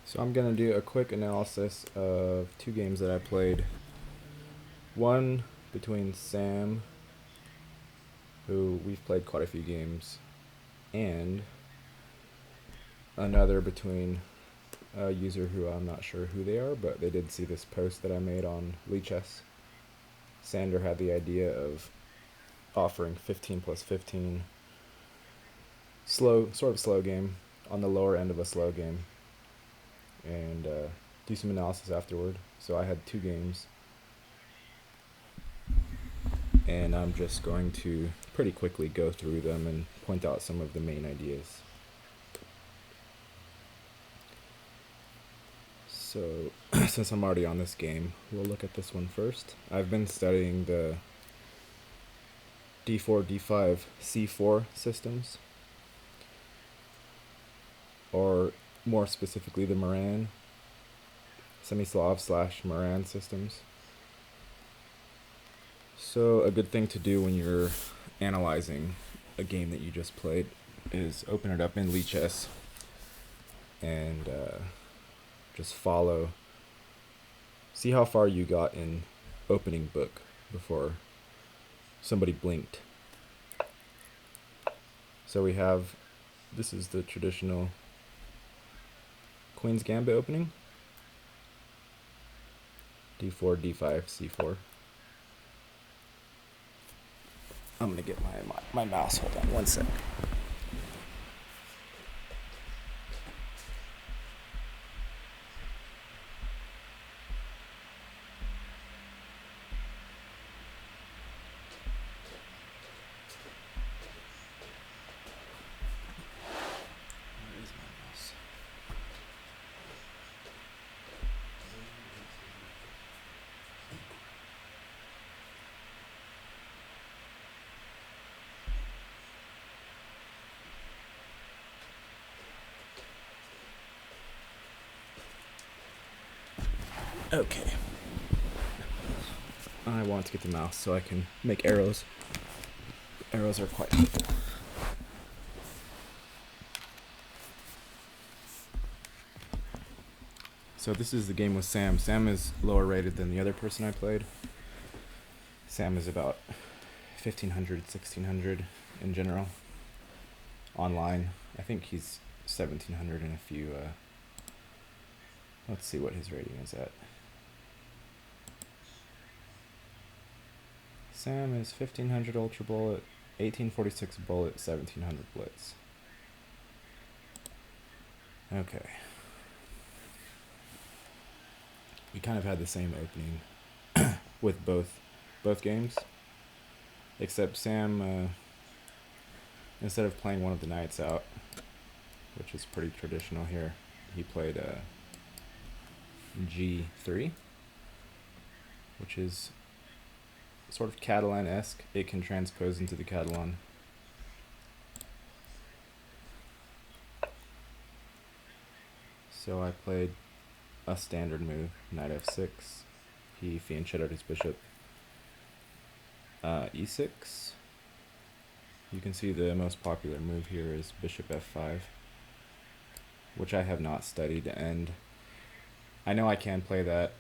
So I'm going to do a quick analysis of two games that I played. One between Sam, who we've played quite a few games, and another between a user who I'm not sure who they are, but they did see this post that I made on Lichess. Sander had the idea of offering 15 plus 15 sort of slow game on the lower end of a slow game, and do some analysis afterward. So I had two games, and I'm just going to pretty quickly go through them and point out some of the main ideas. So, since I'm already on this game, we'll look at this one first. I've been studying the d4, d5, c4 systems, or more specifically the Moran, Semislav / Moran systems. So a good thing to do when you're analyzing a game that you just played is open it up in Lichess and just see how far you got in opening book before somebody blinked. So this is the traditional Queen's Gambit opening. d4, d5, c4. I'm gonna get my mouse. Hold on one sec. Where is my mouse? Okay. I want to get the mouse so I can make arrows. Arrows are quite helpful. So this is the game with Sam. Sam is lower rated than the other person I played. Sam is about 1500, 1600 in general. Online, I think he's 1700 in a few. Let's see what his rating is at. Sam is 1500 Ultra Bullet, 1846 Bullet, 1700 Blitz. Okay. We kind of had the same opening with both games, except Sam, instead of playing one of the knights out, which is pretty traditional here, he played g3, which is sort of Catalan-esque. It can transpose into the Catalan. So I played a standard move, knight f6. He fianchettoed his bishop. e6. You can see the most popular move here is bishop f5, which I have not studied, and I know I can play that,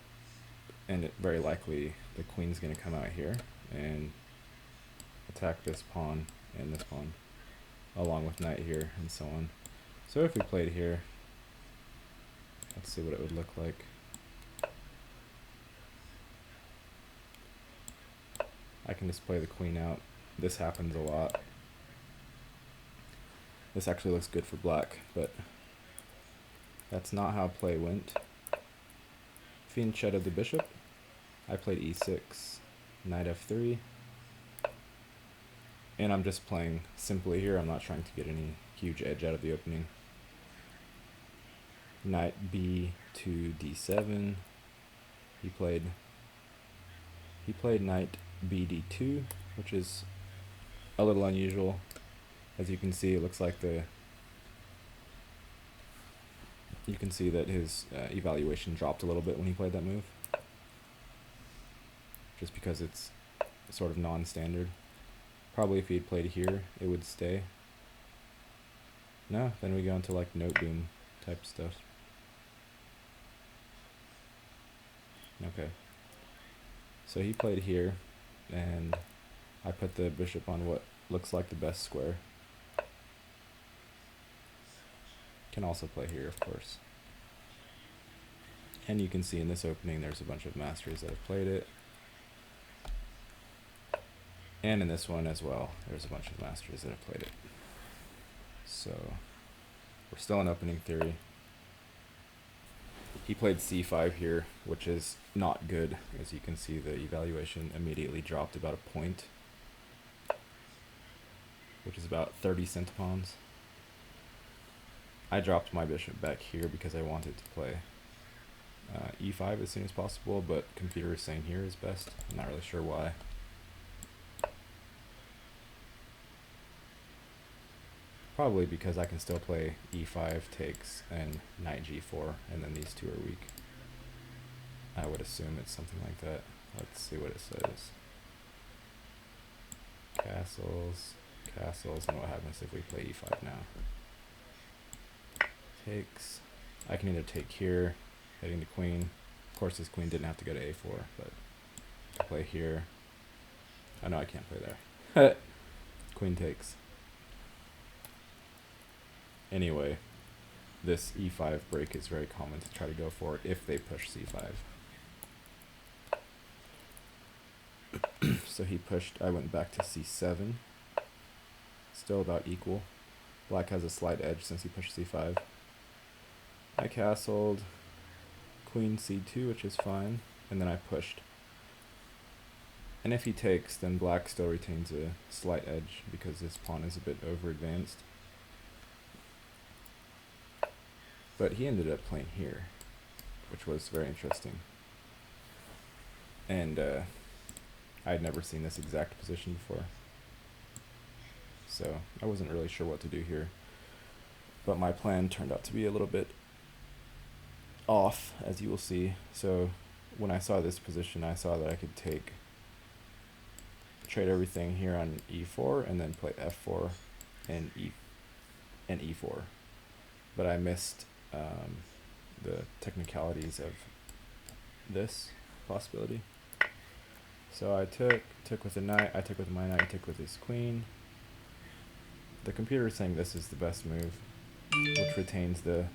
and very likely the queen's going to come out here and attack this pawn and this pawn, along with knight here and so on. So if we played here, let's see what it would look like. I can just play the queen out. This happens a lot. This actually looks good for black, but that's not how play went. Fianchettoed the bishop. I played e6, knight f3, and I'm just playing simply here. I'm not trying to get any huge edge out of the opening. Knight b to d7. He played knight b d2, which is a little unusual. As you can see, it looks like you can see that his evaluation dropped a little bit when he played that move, just because it's sort of non-standard. Probably if he had played here, it would stay. No, then we go into like note boom type stuff. Okay. So he played here, and I put the bishop on what looks like the best square. Can also play here, of course. And you can see in this opening there's a bunch of masters that have played it. And in this one as well, there's a bunch of masters that have played it. So we're still in opening theory. He played c5 here, which is not good. As you can see, the evaluation immediately dropped about a point, which is about 30 centimons. I dropped my bishop back here because I wanted to play e5 as soon as possible, but computer is saying here is best. I'm not really sure why. Probably because I can still play e5 takes and knight g4, and then these two are weak. I would assume it's something like that. Let's see what it says. Castles, castles, and what happens if we play e5 now? Takes. I can either take here, hitting the queen. Of course, this queen didn't have to go to a4, but I can play here. Oh no, I can't play there. Queen takes. Anyway, this e5 break is very common to try to go for it if they push c5. So he pushed, I went back to c7. Still about equal. Black has a slight edge since he pushed c5. I castled queen c2, which is fine, and then I pushed. And if he takes, then black still retains a slight edge because this pawn is a bit over advanced. But he ended up playing here, which was very interesting. And I had never seen this exact position before, so I wasn't really sure what to do here. But my plan turned out to be a little bit off, as you will see. So when I saw this position, I saw that I could trade everything here on e4 and then play f4 and e4. But I missed the technicalities of this possibility. So I took with the knight, I took with my knight, I took with his queen. The computer is saying this is the best move, which retains the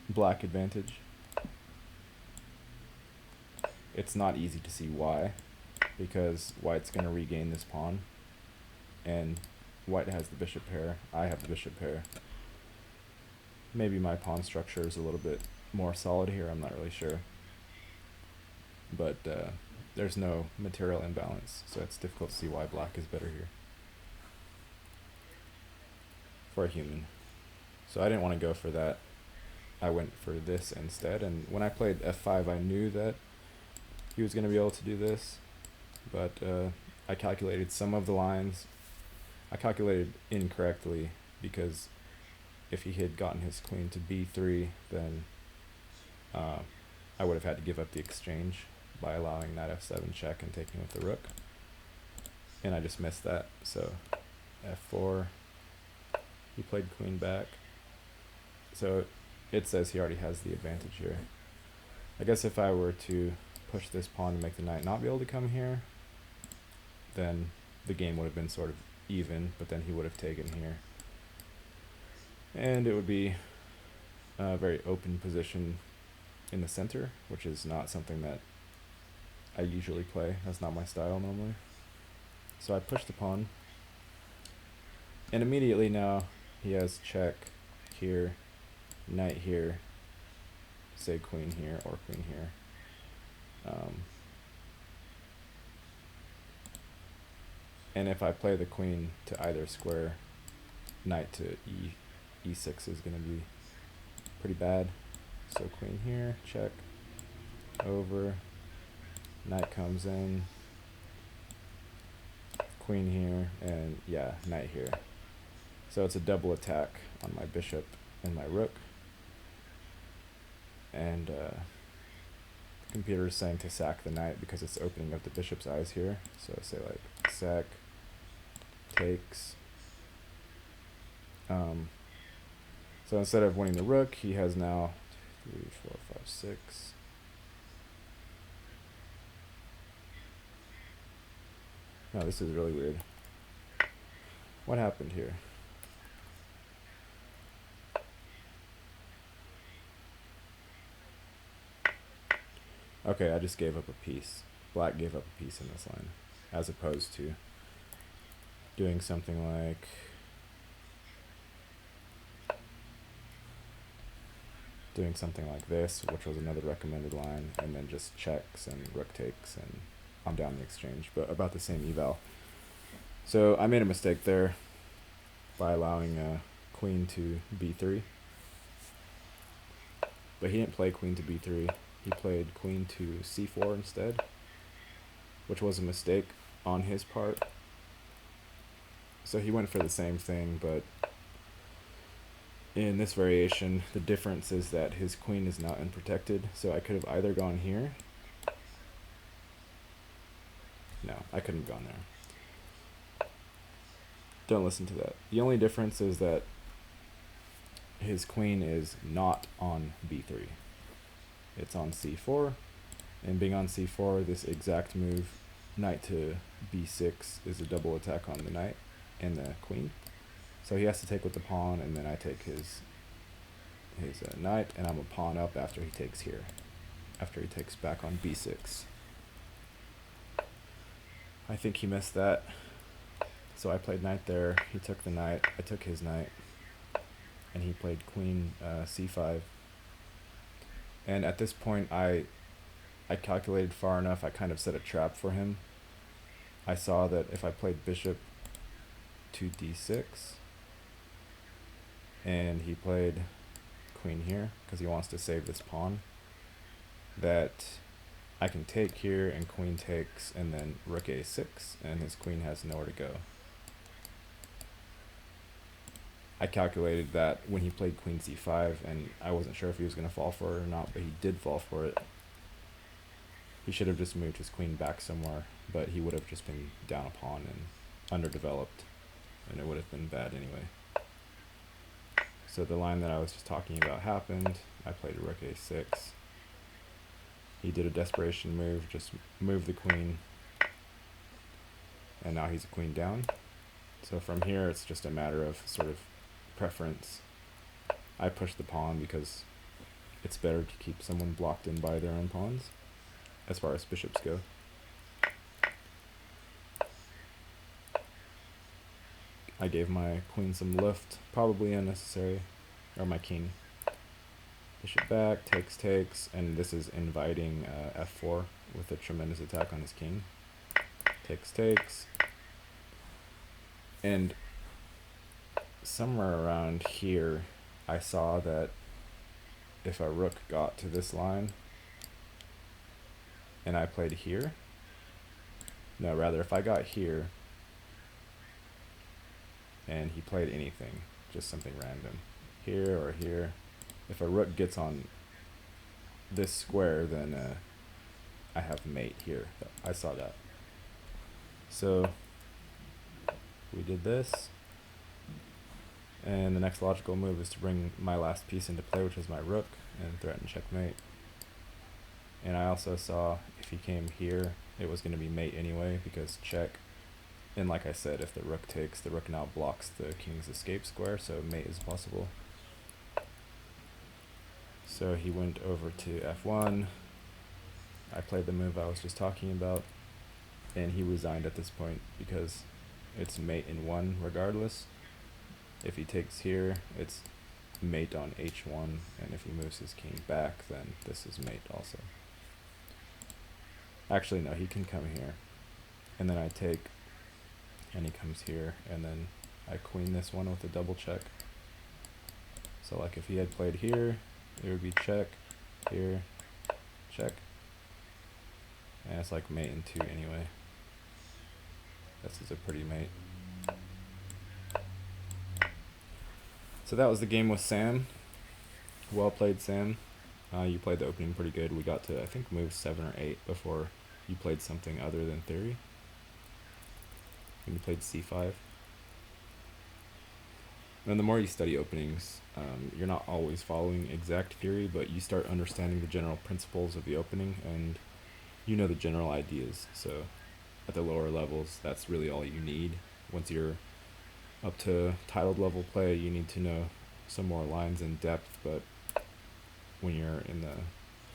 black advantage. It's not easy to see why, because white's going to regain this pawn, and white has the bishop pair, I have the bishop pair. Maybe my pawn structure is a little bit more solid here, I'm not really sure. But there's no material imbalance, so it's difficult to see why black is better here for a human. So I didn't want to go for that. I went for this instead, and when I played f5 I knew that he was going to be able to do this, but I calculated some of the lines. I calculated incorrectly, because if he had gotten his queen to b3, then I would have had to give up the exchange by allowing knight f7 check and taking with the rook, and I just missed that. So f4, he played queen back, so it says he already has the advantage here. I guess if I were to push this pawn to make the knight not be able to come here, then the game would have been sort of even, but then he would have taken here, and it would be a very open position in the center, which is not something that I usually play. That's not my style normally. So I pushed the pawn, and immediately now he has check here, knight here, say queen here or queen here. And if I play the queen to either square, knight to e6 is going to be pretty bad. So queen here, check, over, knight comes in, queen here, and yeah, knight here. So it's a double attack on my bishop and my rook. And the computer is saying to sack the knight because it's opening up the bishop's eyes here. So say like sack, takes. So instead of winning the rook, he has now 3, 4, 5, 6. No, this is really weird. What happened here? Okay, I just gave up a piece. Black gave up a piece in this line, as opposed to doing something like this, which was another recommended line, and then just checks and rook takes, and I'm down the exchange, but about the same eval. So I made a mistake there by allowing queen to b3. But he didn't play queen to b3. He played queen to c4 instead, which was a mistake on his part. So he went for the same thing, but in this variation, the difference is that his queen is not unprotected. So I could have either gone here. No, I couldn't have gone there. Don't listen to that. The only difference is that his queen is not on b3. It's on c4, and being on c4, this exact move, knight to b6, is a double attack on the knight and the queen. So he has to take with the pawn, and then I take his knight, and I'm a pawn up after he takes here, after he takes back on b6. I think he missed that. So I played knight there, he took the knight, I took his knight, and he played queen c5. And at this point, I calculated far enough, I kind of set a trap for him. I saw that if I played bishop to d6, and he played queen here, because he wants to save this pawn, that I can take here, and queen takes, and then rook a6, and his queen has nowhere to go. I calculated that when he played queen c5, and I wasn't sure if he was going to fall for it or not, but he did fall for it. He should have just moved his queen back somewhere, but he would have just been down a pawn and underdeveloped, and it would have been bad anyway. So the line that I was just talking about happened. I played rook a6. He did a desperation move, just move the queen, and now he's a queen down. So from here, it's just a matter of sort of preference. I push the pawn because it's better to keep someone blocked in by their own pawns, as far as bishops go. I gave my queen some lift, probably unnecessary, or my king. Bishop back, takes, and this is inviting f4 with a tremendous attack on his king. Takes, and somewhere around here, I saw that if a rook got to this line, and I played here, no, rather, if I got here, and he played anything, just something random, here or here, if a rook gets on this square, then I have mate here. I saw that. So we did this, and the next logical move is to bring my last piece into play, which is my rook, and threaten checkmate. And I also saw if he came here, it was going to be mate anyway, because check. And like I said, if the rook takes, the rook now blocks the king's escape square, so mate is possible. So he went over to f1. I played the move I was just talking about, and he resigned at this point because it's mate in 1 regardless. If he takes here, it's mate on h1, and if he moves his king back, then this is mate also. Actually, no, he can come here, and then I take, and he comes here, and then I queen this one with a double check. So like if he had played here, it would be check, here, check, and it's like mate in 2 anyway. This is a pretty mate. So that was the game with Sam. Well played, Sam. You played the opening pretty good. We got to, I think, move 7 or 8 before you played something other than theory. And you played c5. And the more you study openings, you're not always following exact theory, but you start understanding the general principles of the opening, and you know the general ideas. So at the lower levels, that's really all you need. Once you're up to titled level play, you need to know some more lines in depth, but when you're in the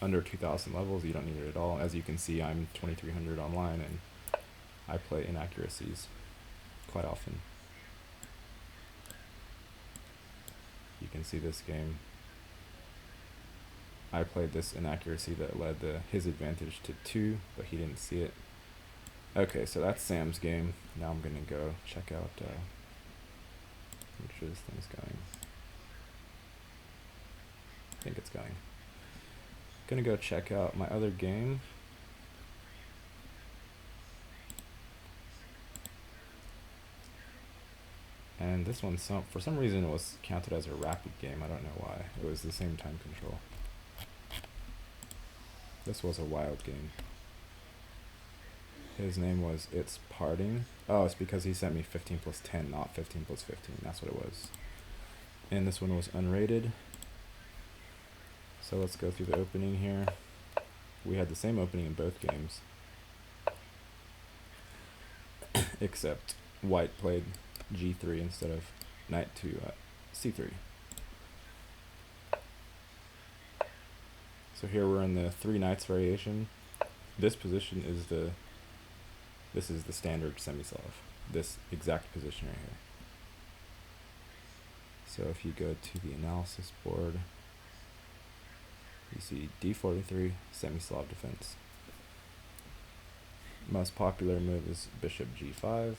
under 2000 levels, you don't need it at all. As you can see, I'm 2300 online, and I play inaccuracies quite often. You can see this game. I played this inaccuracy that led his advantage to 2, but he didn't see it. Okay, so that's Sam's game. Now I'm gonna go check out which this thing's going. I think it's going. Gonna go check out my other game. And this one, for some reason, it was counted as a rapid game. I don't know why. It was the same time control. This was a wild game. His name was It's Parting. Oh, it's because he sent me 15 plus 10, not 15 plus 15. That's what it was. And this one was unrated. So let's go through the opening here. We had the same opening in both games. Except white played g3 instead of knight to c3. So here we're in the 3 knights variation. This position is the standard semi-Slav. This exact position right here. So if you go to the analysis board, you see d43, semi-Slav defense. Most popular move is bishop g5,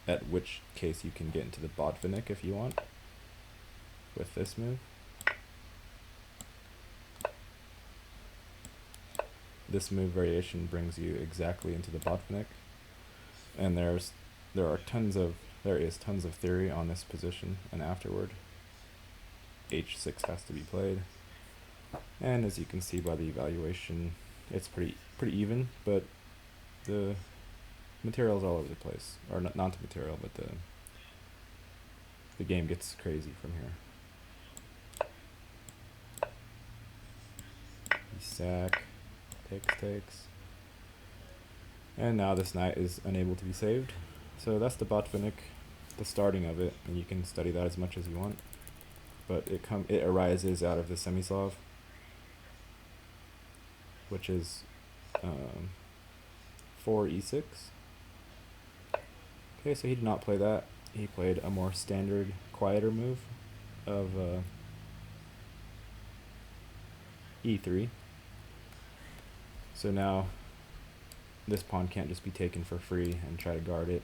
at which case you can get into the Botvinnik if you want with this move. This move variation brings you exactly into the Botvinnik, and there is tons of theory on this position, and afterward h6 has to be played. And as you can see by the evaluation, it's pretty even, but the material's all over the place. Or not the material, but the game gets crazy from here. Sack, takes. And now this knight is unable to be saved. So that's the Botvinnik, the starting of it, and you can study that as much as you want. But it arises out of the semi-Slav, which is 4 e6. Okay, so he did not play that. He played a more standard, quieter move of e3. So now this pawn can't just be taken for free and try to guard it,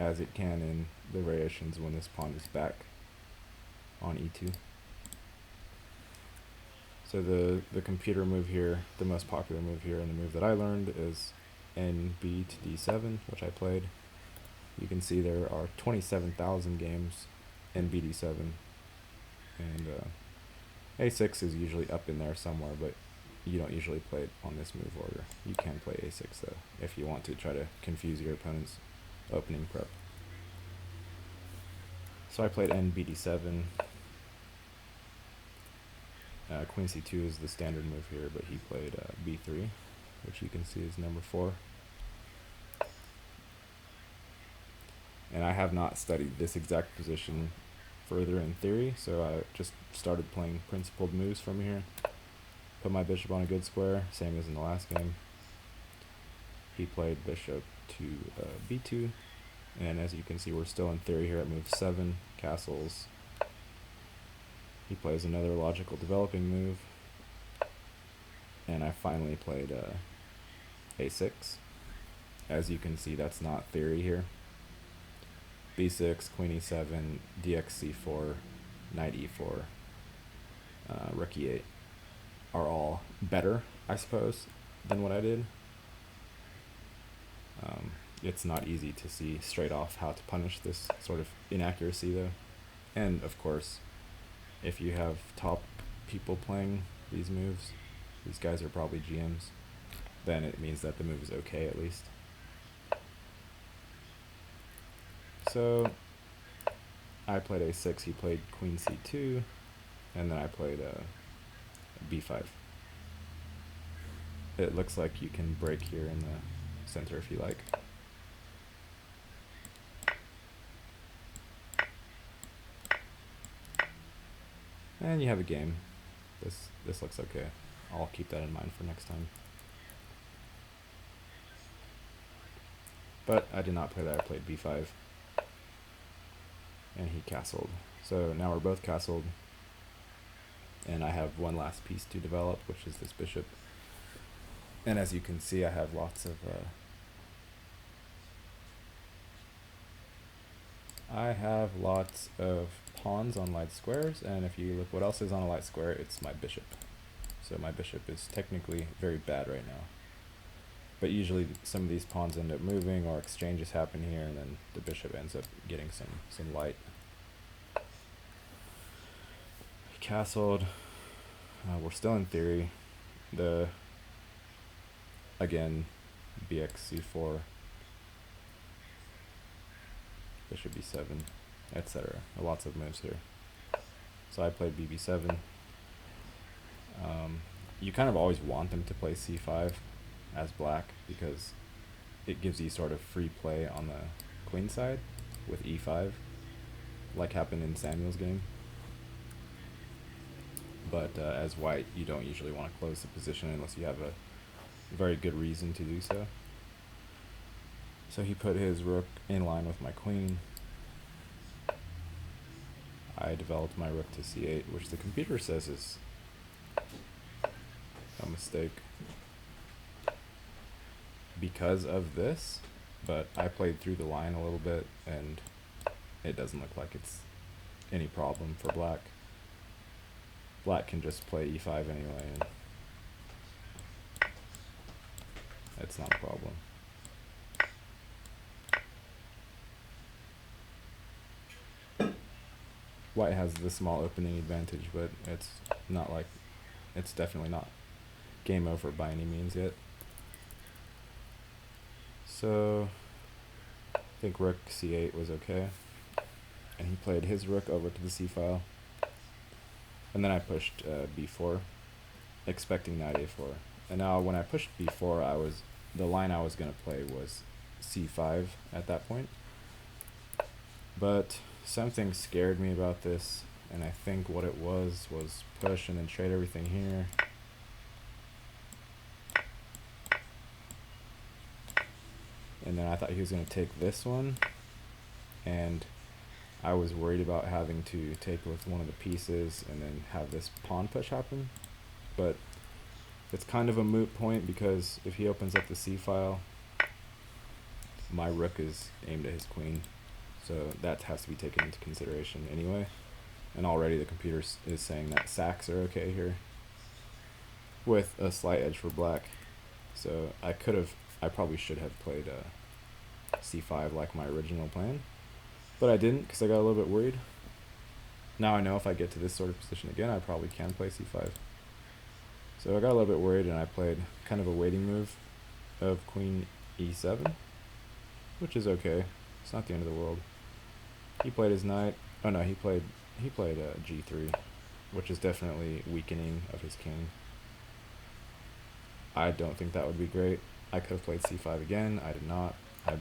as it can in the variations when this pawn is back on e2. So the computer move here, the most popular move here, and the move that I learned is nb to d7, which I played. You can see there are 27,000 games nb d7, and a6 is usually up in there somewhere, but you don't usually play it on this move order. You can play a6 though, if you want to try to confuse your opponent's opening prep. So I played nb d7. Queen c2 is the standard move here, but he played b3, which you can see is number 4. And I have not studied this exact position further in theory, so I just started playing principled moves from here. Put my bishop on a good square, same as in the last game. He played bishop to b2, and as you can see, we're still in theory here at move 7, castles. He plays another logical developing move, and I finally played a6. As you can see, that's not theory here. b6, queen e7, dx c4, knight e4, rook e8 are all better, I suppose, than what I did. It's not easy to see straight off how to punish this sort of inaccuracy though. And of course, if you have top people playing these moves, these guys are probably GMs, then it means that the move is okay at least. So I played a6, he played queen c2, and then I played b5. It looks like you can break here in center if you like. And you have a game. This looks okay. I'll keep that in mind for next time. But I did not play that. I played b5. And he castled. So now we're both castled. And I have one last piece to develop, which is this bishop. And as you can see, I have lots of pawns on light squares, and if you look what else is on a light square, it's my bishop. So my bishop is technically very bad right now. But usually some of these pawns end up moving or exchanges happen here, and then the bishop ends up getting some light. He castled. We're still in theory. Again, bx c4, bishop b7, etc. Lots of moves here. So I played bb7. You kind of always want them to play c5 as black because it gives you sort of free play on the queen side with e5, like happened in Samuel's game. But as white, you don't usually want to close the position unless you have a very good reason to do so. So he put his rook in line with my queen. I developed my rook to c8, which the computer says is a mistake because of this, but I played through the line a little bit and it doesn't look like it's any problem for black. Black can just play e5 anyway, and it's not a problem. White has the small opening advantage, but it's definitely not game over by any means yet. So I think rook c8 was okay, and he played his rook over to the c file, and then I pushed b4, expecting knight a4. And now when I pushed b4, the line I was going to play was c5 at that point. But something scared me about this, and I think what it was push and then trade everything here. And then I thought he was going to take this one, and I was worried about having to take with one of the pieces and then have this pawn push happen. But it's kind of a moot point because if he opens up the c file, my rook is aimed at his queen. So that has to be taken into consideration anyway. And already the computer is saying that sacks are okay here with a slight edge for black. So I probably should have played c5 like my original plan, but I didn't because I got a little bit worried. Now I know if I get to this sort of position again, I probably can play c5. So I got a little bit worried, and I played kind of a waiting move of queen e7, which is okay. It's not the end of the world. He played his knight. Oh no, he played g3, which is definitely weakening of his king. I don't think that would be great. I could have played c5 again. I did not. I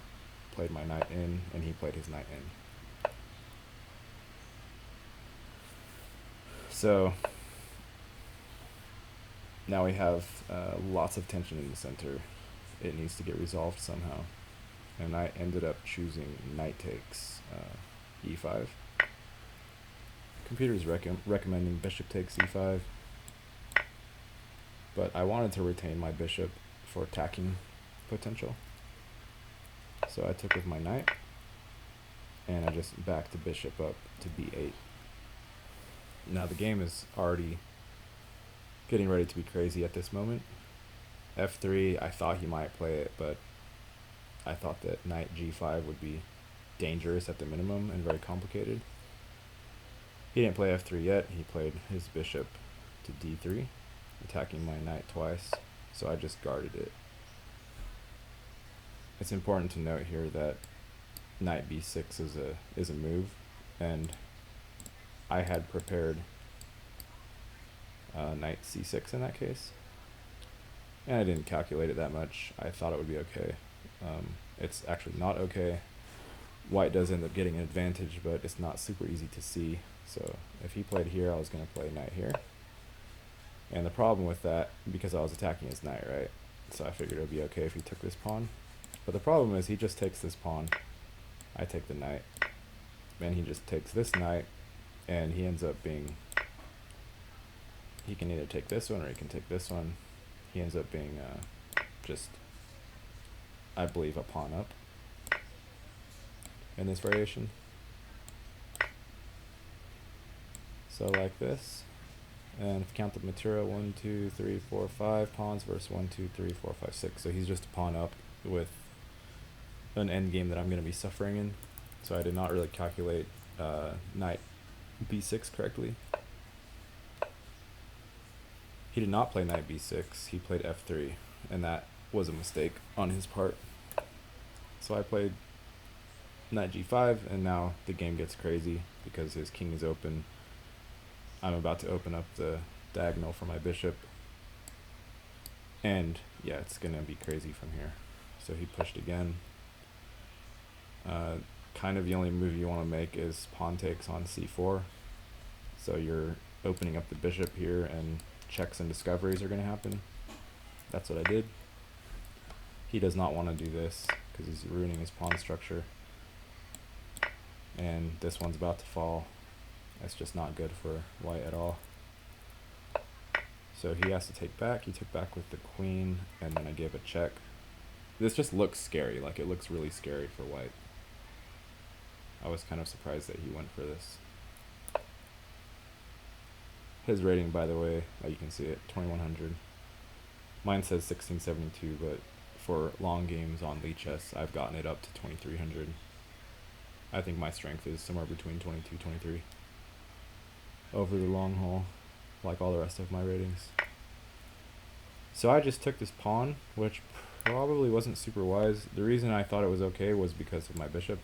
played my knight in, and he played his knight in. So now we have lots of tension in the center. It needs to get resolved somehow. And I ended up choosing knight takes e5. Computer's recommending bishop takes e5. But I wanted to retain my bishop for attacking potential. So I took with my knight, and I just backed the bishop up to b8. Now the game is already getting ready to be crazy at this moment. f3, I thought he might play it, but I thought that knight g5 would be dangerous at the minimum and very complicated. He didn't play f3 yet. He played his bishop to d3, attacking my knight twice, so I just guarded it. It's important to note here that knight b6 is a move, and I had prepared knight c6 in that case, and I didn't calculate it that much. I thought it would be okay, It's actually not okay. White does end up getting an advantage, but it's not super easy to see. So if he played here, I was going to play knight here. And the problem with that, because I was attacking his knight, right? So I figured it would be okay if he took this pawn. But the problem is he just takes this pawn. I take the knight. And he just takes this knight. And he ends up being... He can either take this one or he can take this one. He ends up being just, I believe, a pawn up in this variation. So like this. And if you count the material, 1, 2, 3, 4, 5 pawns versus 1, 2, 3, 4, 5, 6. So he's just a pawn up with an endgame that I'm going to be suffering in. So I did not really calculate knight b6 correctly. He did not play knight b6, he played f3, and that was a mistake on his part. So I played knight g5, and now the game gets crazy because his king is open. I'm about to open up the diagonal for my bishop, and yeah, it's gonna be crazy from here. So he pushed again. Kind of the only move you want to make is pawn takes on c4. So you're opening up the bishop here, and checks and discoveries are going to happen. That's what I did. He does not want to do this because he's ruining his pawn structure. And this one's about to fall. That's just not good for white at all. So he has to take back. He took back with the queen, and then I gave a check. This just looks scary. Like, it looks really scary for white. I was kind of surprised that he went for this. His rating, by the way, you can see it, 2100. Mine says 1672, but for long games on Lichess, I've gotten it up to 2300. I think my strength is somewhere between 22, 23 over the long haul, like all the rest of my ratings. So I just took this pawn, which probably wasn't super wise. The reason I thought it was okay was because of my bishop.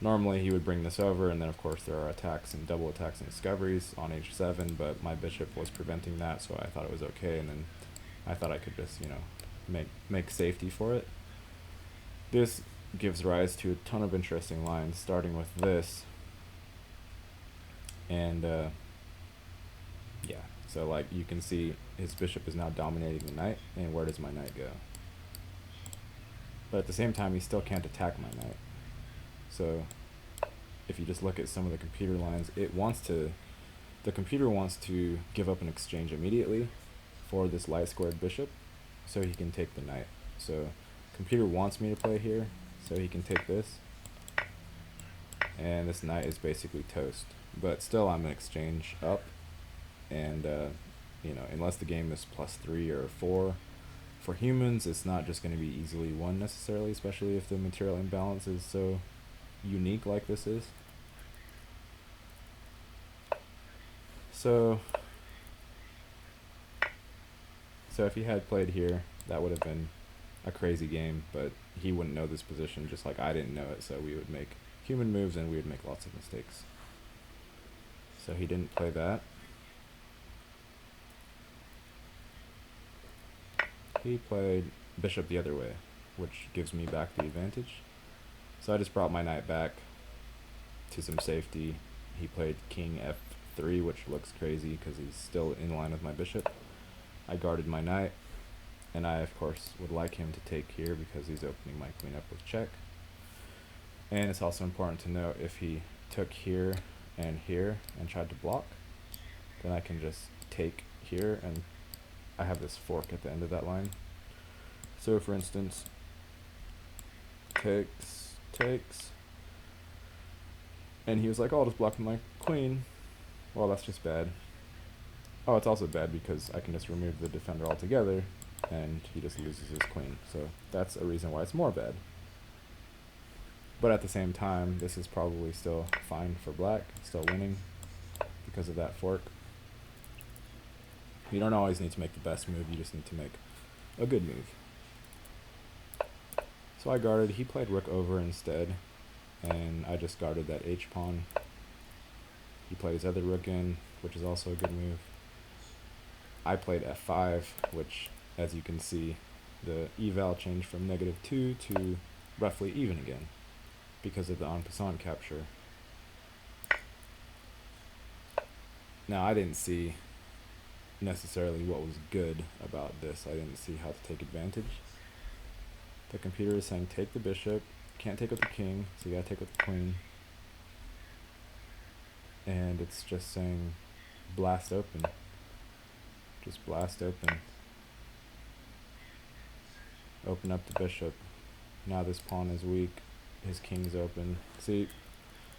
Normally he would bring this over, and then of course there are attacks and double attacks and discoveries on h7, but my bishop was preventing that, so I thought it was okay, and then I thought I could just, you know, make safety for it. This gives rise to a ton of interesting lines, starting with this, and yeah, so like you can see his bishop is now dominating the knight, and where does my knight go? But at the same time, he still can't attack my knight. So if you just look at some of the computer lines, the computer wants to give up an exchange immediately for this light squared bishop so he can take the knight. So computer wants me to play here so he can take this, and this knight is basically toast. But still, I'm an exchange up, and you know, unless the game is +3 or 4, for humans it's not just going to be easily won necessarily, especially if the material imbalance is so unique like this is. So if he had played here, that would have been a crazy game, but he wouldn't know this position just like I didn't know it, so we would make human moves and we would make lots of mistakes. So he didn't play that. He played bishop the other way, which gives me back the advantage. So I just brought my knight back to some safety. He played king f3, which looks crazy because he's still in line with my bishop. I guarded my knight, and I of course would like him to take here because he's opening my queen up with check. And it's also important to note, if he took here and tried to block, then I can just take here, and I have this fork at the end of that line. So for instance, takes, and he was like, oh, I'll just block my queen. Well, that's just bad. Oh, it's also bad because I can just remove the defender altogether, and he just loses his queen. So that's a reason why it's more bad. But at the same time, this is probably still fine for black, still winning because of that fork. You don't always need to make the best move, you just need to make a good move. So I guarded, he played rook over instead, and I just guarded that h-pawn. He played his other rook in, which is also a good move. I played f5, which, as you can see, the eval changed from -2 to roughly even again because of the en passant capture. Now, I didn't see necessarily what was good about this. I didn't see how to take advantage. The computer is saying take the bishop, can't take with the king, so you gotta take with the queen. And it's just saying blast open. Just blast open. Open up the bishop. Now this pawn is weak. His king's open. See,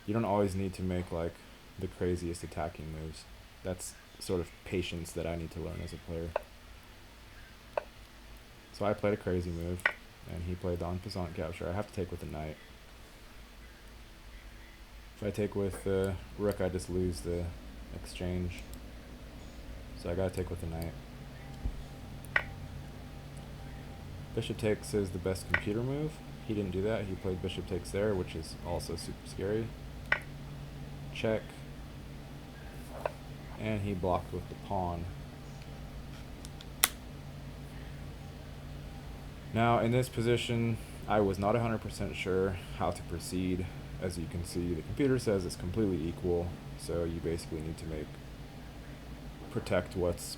you don't always need to make like the craziest attacking moves. That's sort of patience that I need to learn as a player. So I played a crazy move, and he played the en passant capture. I have to take with the knight. If I take with the rook, I just lose the exchange. So I gotta take with the knight. Bishop takes is the best computer move. He didn't do that. He played bishop takes there, which is also super scary. Check. And he blocked with the pawn. Now, in this position, I was not 100% sure how to proceed. As you can see, the computer says it's completely equal, so you basically need to protect what's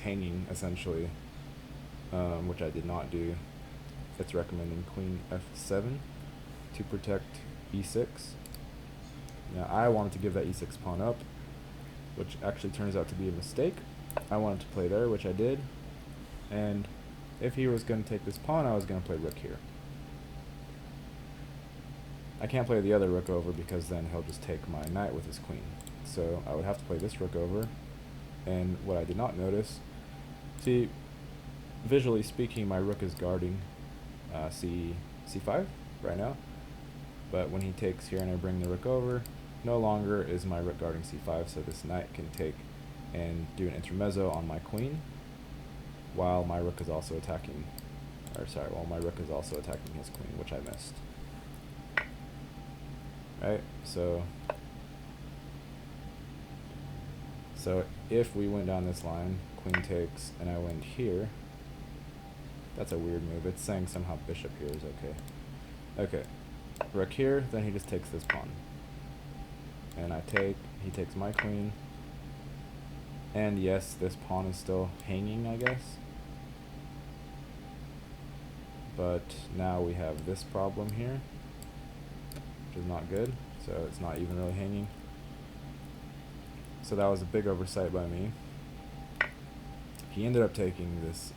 hanging, essentially, which I did not do. It's recommending queen f7 to protect e6. Now, I wanted to give that e6 pawn up, which actually turns out to be a mistake. I wanted to play there, which I did, and if he was going to take this pawn, I was going to play rook here. I can't play the other rook over because then he'll just take my knight with his queen. So I would have to play this rook over, and what I did not notice, see, visually speaking, my rook is guarding c5 right now, but when he takes here and I bring the rook over, no longer is my rook guarding c5, so this knight can take and do an intermezzo on my queen, while my rook is also attacking, while my rook is also attacking his queen, which I missed. Right, so if we went down this line, queen takes, and I went here, that's a weird move. It's saying somehow bishop here is okay. Okay, rook here, then he just takes this pawn. And I take, he takes my queen. And yes, this pawn is still hanging, I guess. But now we have this problem here, which is not good, so it's not even really hanging. So that was a big oversight by me. He ended up taking this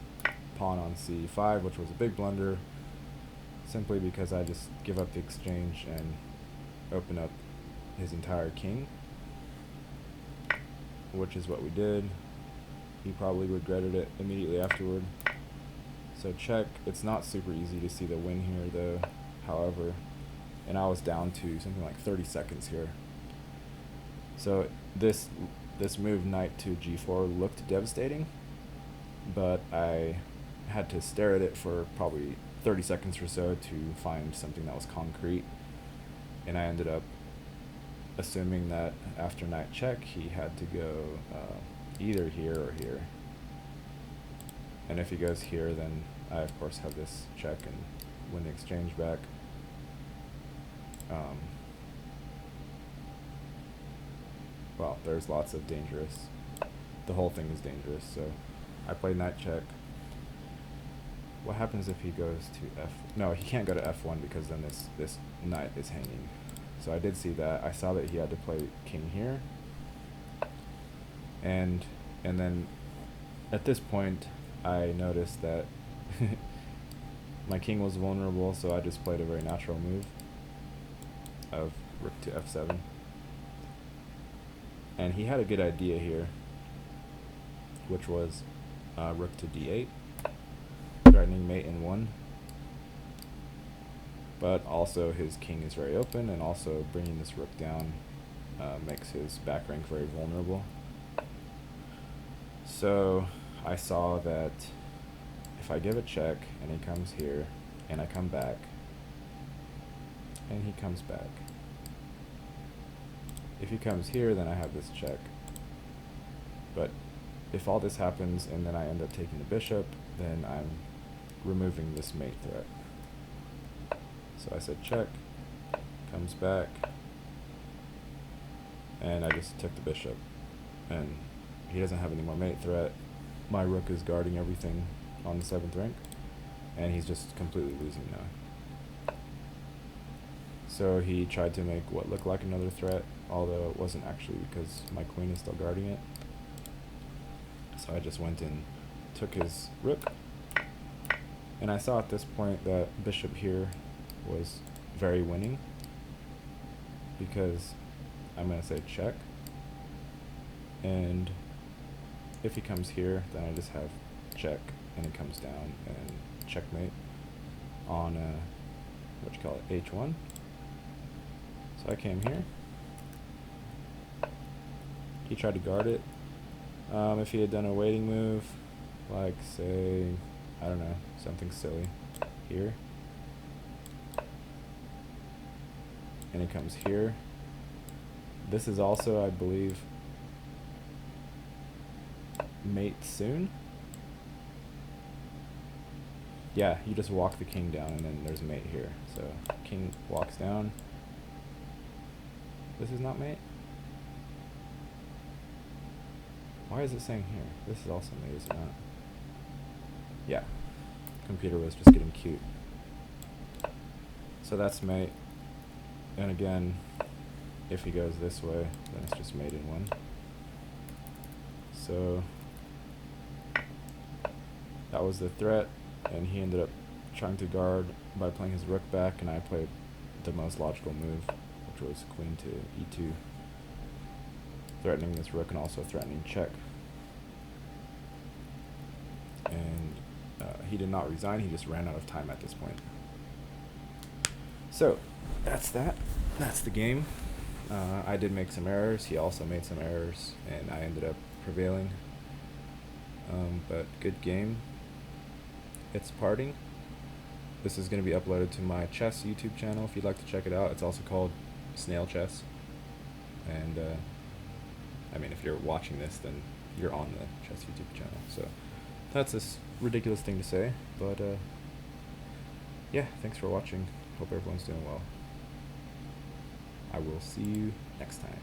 pawn on c5, which was a big blunder, simply because I just give up the exchange and open up his entire king, which is what we did. He probably regretted it immediately afterward. So check. It's not super easy to see the win here though, however, and I was down to something like 30 seconds here. So this move, knight to g4, looked devastating, but I had to stare at it for probably 30 seconds or so to find something that was concrete, and I ended up assuming that after knight check he had to go either here or here, and if he goes here, then I of course have this check and win the exchange back. Well, there's lots of dangerous, the whole thing is dangerous, so I played knight check. What happens if he goes to f? No, he can't go to f1 because then this knight is hanging. So I did see that. I saw that he had to play king here, and then at this point I noticed that my king was vulnerable, so I just played a very natural move of rook to f7. And he had a good idea here, which was rook to d8, threatening mate in 1. But also his king is very open, and also bringing this rook down makes his back rank very vulnerable. So I saw that if I give a check and he comes here, and I come back, and he comes back, if he comes here, then I have this check. But if all this happens and then I end up taking the bishop, then I'm removing this mate threat. So I said check, comes back, and I just took the bishop. And he doesn't have any more mate threat. My rook is guarding everything on the 7th rank, and he's just completely losing now. So he tried to make what looked like another threat, although it wasn't actually, because my queen is still guarding it. So I just went and took his rook, and I saw at this point that bishop here was very winning, because I'm going to say check, and if he comes here, then I just have check, and he comes down, and checkmate on what you call it, h1. So I came here. He tried to guard it. If he had done a waiting move, like say, I don't know, something silly here, and he comes here. This is also, I believe, mate soon. Yeah, you just walk the king down, and then there's mate here. So king walks down. This is not mate. Why is it saying here? This is also mate, is it not? Yeah, computer was just getting cute. So that's mate. And again, if he goes this way, then it's just mate in 1. So that was the threat, and he ended up trying to guard by playing his rook back, and I played the most logical move, which was queen to e2, threatening this rook and also threatening check. And he did not resign, he just ran out of time at this point. So that's that. That's the game. I did make some errors, he also made some errors, and I ended up prevailing. But good game. It's parting. This is going to be uploaded to my chess YouTube channel if you'd like to check it out. It's also called Snail Chess. And I mean, if you're watching this, then you're on the chess YouTube channel. So that's this ridiculous thing to say, but yeah, thanks for watching. Hope everyone's doing well. I will see you next time.